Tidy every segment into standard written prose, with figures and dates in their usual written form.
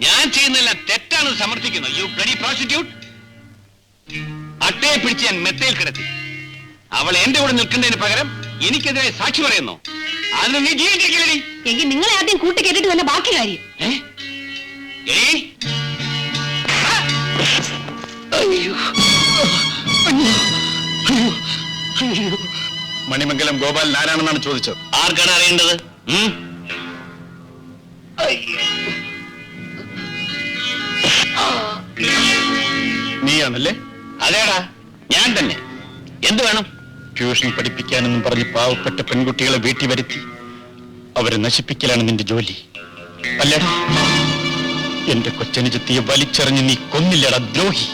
ഞാൻ ചെയ്യുന്നതെല്ലാം തെറ്റാണെന്ന് സമർത്ഥിക്കുന്നു. You bloody prostitute. അട്ടയെ പിടിച്ച് ഞാൻ മെത്തയിൽ കിടത്തി. അവൾ എന്റെ കൂടെ നിൽക്കുന്നതിന് പകരം എനിക്കെതിരെ സാക്ഷി പറയുന്നു. അതിന് നീ ജീവിച്ചിരിക്കില്ലേ? എങ്കിൽ നിങ്ങളെ ആദ്യം കൂട്ടി കേട്ടിട്ട് തന്നെ ബാക്കി കാര്യം. മണിമംഗലം ഗോപാലൻ ആരാണെന്നാണ് ചോദിച്ചത്. ആർക്കാണ് അറിയേണ്ടത്? നീയാണല്ലേ? അതേടാ, ഞാൻ തന്നെ. എന്ത് വേണം? ട്യൂഷൻ പഠിപ്പിക്കാനെന്നും പറഞ്ഞ് പാവപ്പെട്ട പെൺകുട്ടികളെ വീട്ടിൽ വരുത്തി അവരെ നശിപ്പിക്കലാണ് നിന്റെ ജോലി അല്ലേടാ? എന്റെ കൊച്ചനുജത്തിയെ വലിച്ചെറിഞ്ഞ് നീ കൊന്നില്ലടാ ദ്രോഹി.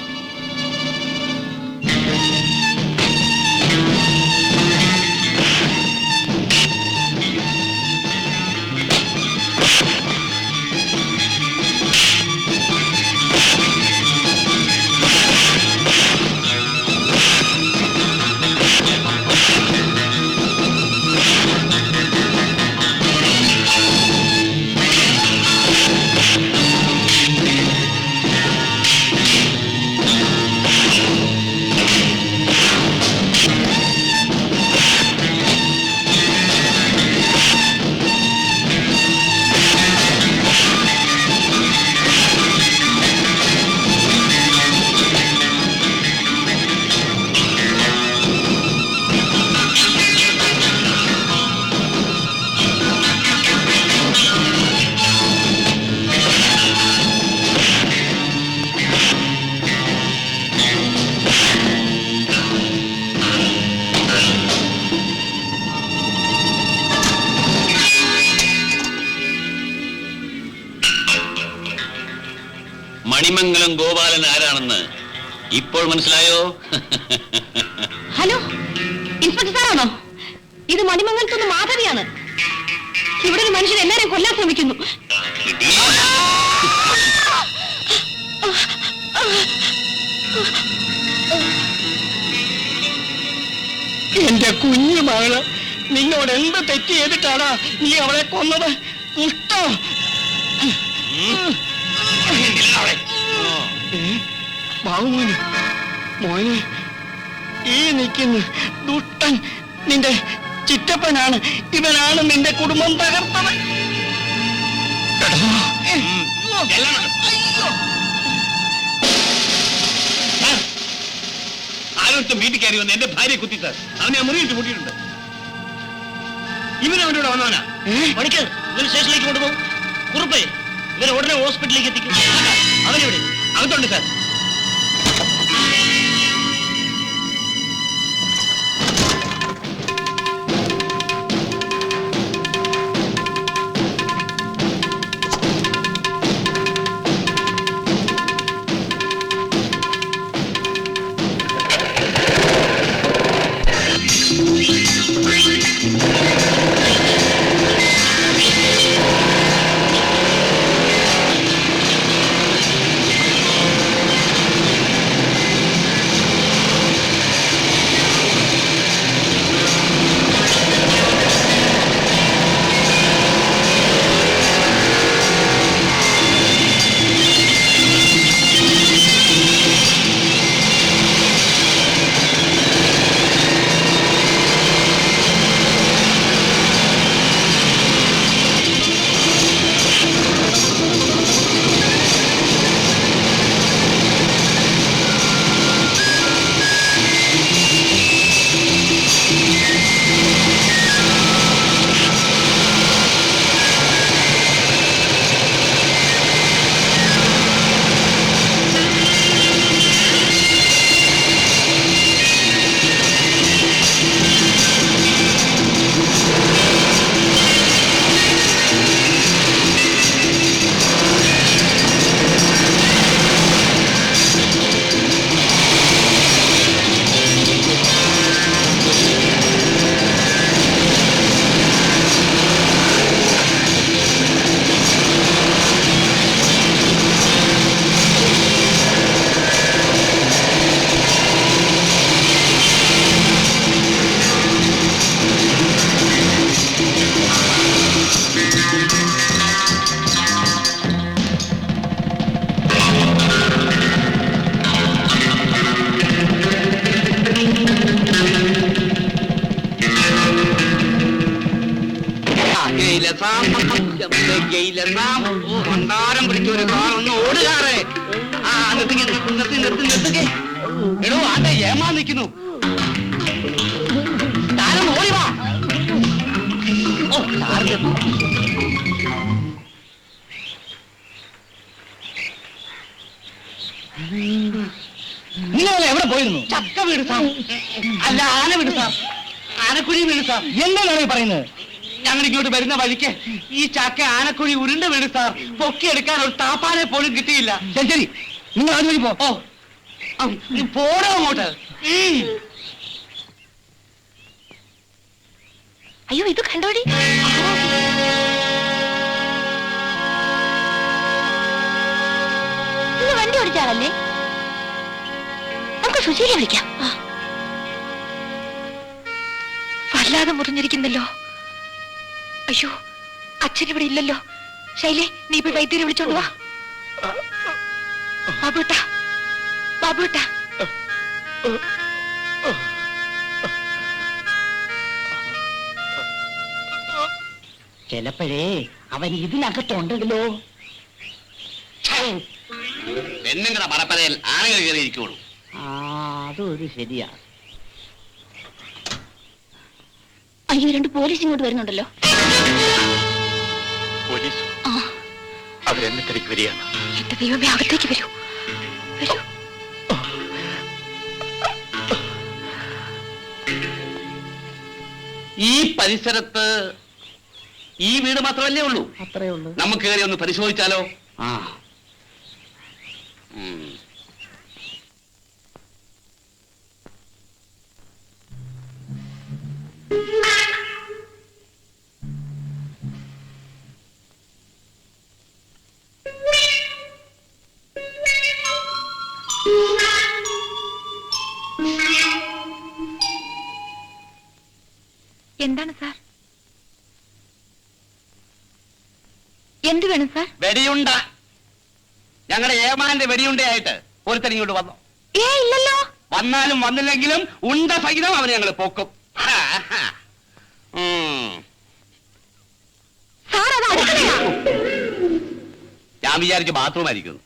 മണിമംഗലം ഗോപാലൻ ആരാണെന്ന് ഇപ്പോൾ മനസ്സിലായോ? ഹലോ, ഇൻസ്പെക്ടർ സാറാണോ? ഇത് മണിമംഗലത്തുനിന്ന് മാധവിയാണ്. ഇവിടെ ഒരു മനുഷ്യൻ എല്ലാരെയും കൊല്ലാൻ ശ്രമിക്കുന്നു. എന്റെ കുഞ്ഞു മകള് നിന്നോട് എന്ത് തെറ്റ് ചെയ്തിട്ടാണ് നീ അവളെ കൊന്നത്? ദുഷ്ടം! ബാബുമോന്, മോനെ, ഈ നിൽക്കുന്ന ദുഷ്ടൻ നിന്റെ ചിറ്റപ്പനാണ്. ഇവനാണ് നിന്റെ കുടുംബം തകർത്തത്. ആരോടും വീട്ടിൽ കയറി വന്ന് എന്റെ ഭാര്യയെ കുത്തി സാർ. അവനെ മുറിയിട്ട് കൂട്ടിയിട്ടുണ്ട്. ഇവനവനോട് വന്നവനാ. മണിക്ക് ഇവന് സ്റ്റേഷനിലേക്ക് കൊണ്ടുപോകും. കുറുപ്പേ, ഇവരെ ഉടനെ ഹോസ്പിറ്റലിലേക്ക് എത്തിക്കും. അവനെവിടെ? അകത്തുണ്ട് സാർ. ഭണ്ഡാരം പിടിച്ചൊരു കാർ ഒന്ന് ഓടുകാറേ. ആ നിർത്തിക്കേ. എടോ ആട്ടെ ഏമാ നിൽക്കുന്നു. താരം ഓടി വാ. ഓ താരം നിങ്ങൾ എവിടെ പോയിരുന്നു? ചക്ക വീട് സാർ. അല്ല ആന വീട് സാർ. ആനക്കുഴി വീട് സാർ. എന്താണ് ഈ പറയുന്നത്? ഞങ്ങൾ ഇങ്ങോട്ട് വരുന്ന വഴിക്ക് ഈ ചക്ക ആനക്കുഴി ഉരുണ്ട വീട് സാർ. പൊക്കിയെടുക്കാൻ ഒരു താപ്പാനെ പോലും കിട്ടിയില്ല. ശരി ശരി, നിങ്ങൾ അതുവഴി പോ. ഓ നീ പോടോ അങ്ങോട്ട്. അയ്യോ ഇത് കണ്ടോടി. ഇത് വണ്ടി ഓടിച്ചാളല്ലേ? നമുക്ക് സുശീല വിളിക്കാം. വല്ലാതെ മുറിഞ്ഞിരിക്കുന്നല്ലോ. അയ്യോ അച്ഛൻ ഇവിടെ ഇല്ലല്ലോ. ശൈലേ നീ പോയി വൈദ്യരെ വിളിച്ചോണ്ട് വാ. ബാബുട്ടാ ബാബുട്ടാ. ചിലപ്പോഴേ അവൻ ഇതിനകത്തുണ്ടെങ്കിലോ. പെണ്ണുങ്ങളുടെ മറപ്പരയിൽ ആനകൾ കയറിയിരിക്കുള്ളൂ. അതൊരു ശരിയാ. അയ്യോ 2 പോലീസ് ഇങ്ങോട്ട് വരുന്നുണ്ടല്ലോ. പോലീസ് അവരെന്നെ തിരക്ക് വരികയാണ്. എന്റെ ദൈവമേ, അകത്തേക്ക് വരൂ വരൂ. ഈ പരിസരത്ത് ഈ വീട് മാത്രമല്ലേ ഉള്ളൂ? അത്രേ ഉള്ളൂ. നമുക്ക് കയറി ഒന്ന് പരിശോധിച്ചാലോ? ആ എന്താണ് സാർ? എന്ത് വേണം സാർ? വെടിയുണ്ട. ഞങ്ങളുടെ ഏമാന്റെ വെടിയുണ്ടയായിട്ട് ഒരുത്തൻ ഇങ്ങോട്ട് വന്നു. ഇല്ലല്ലോ. വന്നാലും വന്നില്ലെങ്കിലും ഉണ്ട സഹിതം അവനെ ഞങ്ങൾ പോക്കും. സാർ അത് അടുക്കളയാ. ഞാൻ വിചാരിച്ച് ബാത്റൂം ആയിരിക്കുന്നു.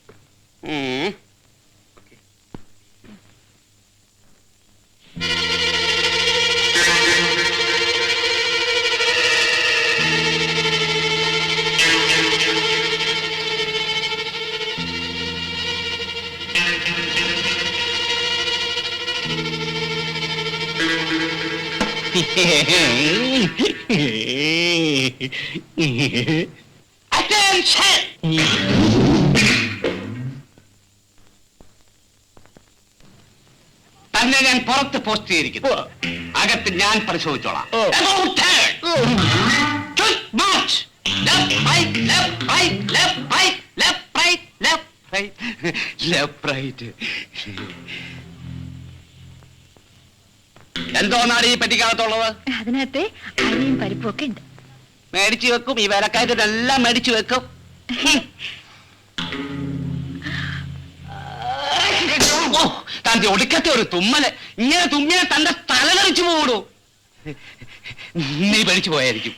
തന്നെ ഞാൻ പുറത്ത് പോസ്റ്റ് ചെയ്തിരിക്കുന്നു. അകത്ത് ഞാൻ പരിശോധിച്ചോളാം. എന്തോന്നാണ് ഈ പെട്ടിക്കകത്തുള്ളത്? അതിനകത്ത് അരിയും പരിപ്പും ഒക്കെ ഉണ്ട്. മേടിച്ചു വെക്കും. ഈ വേലക്കാരതെല്ലാം മേടിച്ചു വെക്കും. തന്റെ ഒടുക്കത്തെ ഒരു തുമ്മല്. ഇങ്ങനെ തുമ്മിനെ തന്റെ തല തെറിച്ചു പോകൂ. നീ പേടിച്ചു പോയായിരിക്കും.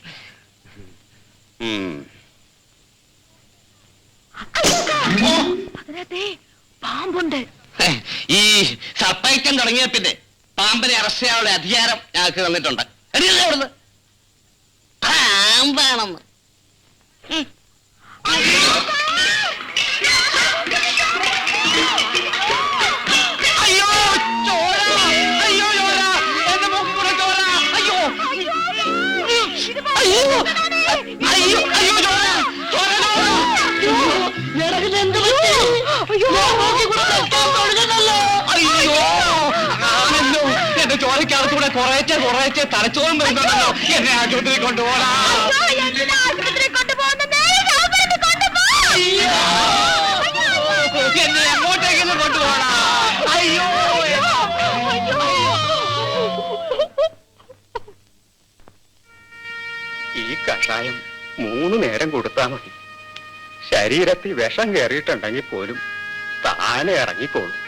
അതിനകത്തെ പാമ്പുണ്ട്. ഈ സർപ്പയറ്റം തുടങ്ങിയ പിന്നെ പാമ്പിനെ അറസ്റ്റ് ചെയ്യാനുള്ള അധികാരം ഞങ്ങൾക്ക് തന്നിട്ടുണ്ട്. എടിയല്ലേ അവിടുന്ന് പാമ്പാണെന്ന്. അയ്യോ ചോര! അയ്യോ ചോര! എന്റെ മൂക്കിൽ കൂടെ ചോര! അയ്യോ അയ്യോ അയ്യോ അയ്യോ ചോര! ചോര അയ്യോ എന്റെ ചോരക്കകത്തൂടെ കുറേച്ചെ തലച്ചോറും വരുന്നുണ്ടല്ലോ. എന്നെ ആശുപത്രി കൊണ്ടുപോകാ. എന്നെ എങ്ങോട്ടേക്കെന്ന് കൊണ്ടുപോകണ. അയ്യോ ഈ കഷായം 3 നേരം കൊടുത്താൽ മതി. ശരീരത്തിൽ വിഷം കയറിയിട്ടുണ്ടെങ്കിൽ പോലും താനെ ഇറങ്ങിക്കോളും.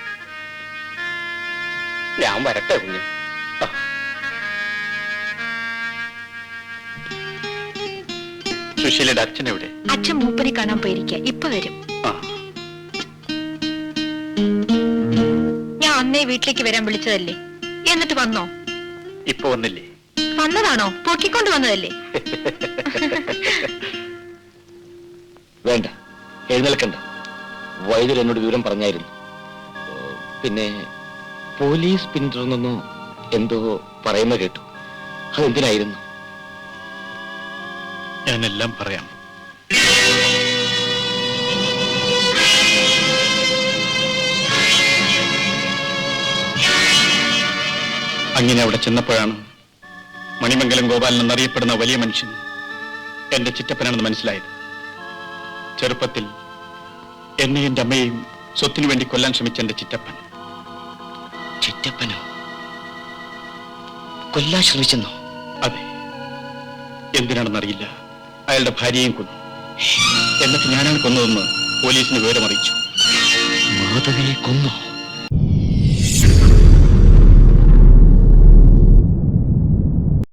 ഞാൻ വരട്ടെ കുഞ്ഞ്. സുശീലയുടെ അച്ഛൻ എവിടെ? അച്ഛൻ മൂപ്പനെ കാണാൻ പോയിരിക്കുക, ഇപ്പൊ വരും. ആ, ഞാൻ അന്നേ വീട്ടിലേക്ക് വരാൻ വിളിച്ചതല്ലേ, എന്നിട്ട് വന്നോ? ഇപ്പൊ വന്നില്ലേ? വന്നതാണോ? പൊക്കിക്കൊണ്ട് വന്നതല്ലേ? വേണ്ട, എഴുന്നേൽക്കണ്ട. വൈദ്യർ എന്നോട് വിവരം പറഞ്ഞായിരുന്നു. പിന്നെ പോലീസ് പിന്തുടർന്നെന്നോ എന്തോ പറയുന്ന കേട്ടു. അതെന്തിനായിരുന്നു? ഞാനെല്ലാം പറയാം. അങ്ങനെ അവിടെ ചെന്നപ്പോഴാണ് മണിമംഗലം ഗോപാലൻ എന്നറിയപ്പെടുന്ന വലിയ മനുഷ്യൻ എന്റെ ചിറ്റപ്പനാണെന്ന് മനസ്സിലായത്. ചെറുപ്പത്തിൽ എന്നെയും എന്റെ അമ്മയെയും സ്വത്തിനു വേണ്ടി കൊല്ലാൻ ശ്രമിച്ച എന്റെ ചിറ്റപ്പൻ. ചിറ്റപ്പനോ? കൊല്ലാൻ ശ്രമിച്ചെന്നോ? അതെ, എന്തിനാണെന്നറിയില്ല, അയാളുടെ ഭാര്യയെയും കൊന്നു. എന്നിട്ട് ഞാനാണ് കൊന്നതെന്ന് പോലീസിന് വിവരമറിയിച്ചു. മാധവിയെ കൊന്നോ?